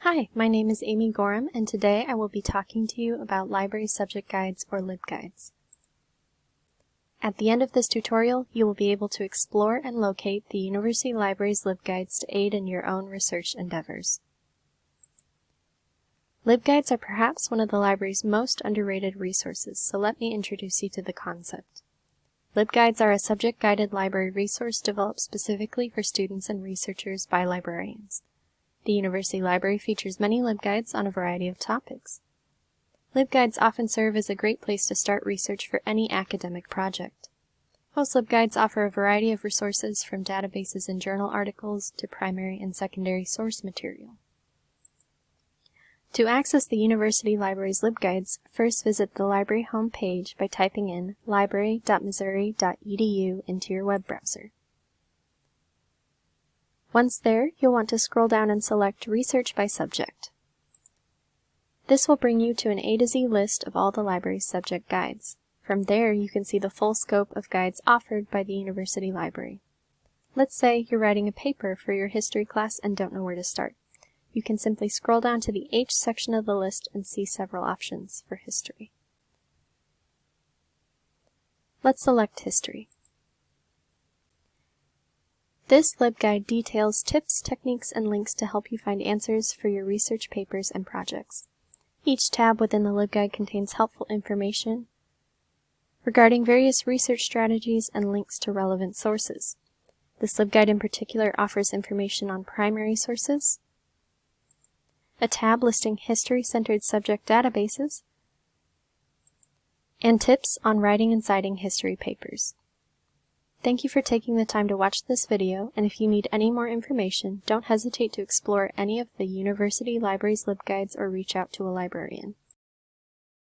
Hi, my name is Amy Gorham, and today I will be talking to you about library subject guides or LibGuides. At the end of this tutorial, you will be able to explore and locate the University Library's LibGuides to aid in your own research endeavors. LibGuides are perhaps one of the library's most underrated resources, so let me introduce you to the concept. LibGuides are a subject-guided library resource developed specifically for students and researchers by librarians. The University Library features many LibGuides on a variety of topics. LibGuides often serve as a great place to start research for any academic project. Most LibGuides offer a variety of resources from databases and journal articles to primary and secondary source material. To access the University Library's LibGuides, first visit the library homepage by typing in library.missouri.edu into your web browser. Once there, you'll want to scroll down and select Research by Subject. This will bring you to an A to Z list of all the library's subject guides. From there, you can see the full scope of guides offered by the University Library. Let's say you're writing a paper for your history class and don't know where to start. You can simply scroll down to the H section of the list and see several options for history. Let's select History. This LibGuide details tips, techniques, and links to help you find answers for your research papers and projects. Each tab within the LibGuide contains helpful information regarding various research strategies and links to relevant sources. This LibGuide in particular offers information on primary sources, a tab listing history-centered subject databases, and tips on writing and citing history papers. Thank you for taking the time to watch this video, and if you need any more information, don't hesitate to explore any of the University Library's LibGuides or reach out to a librarian.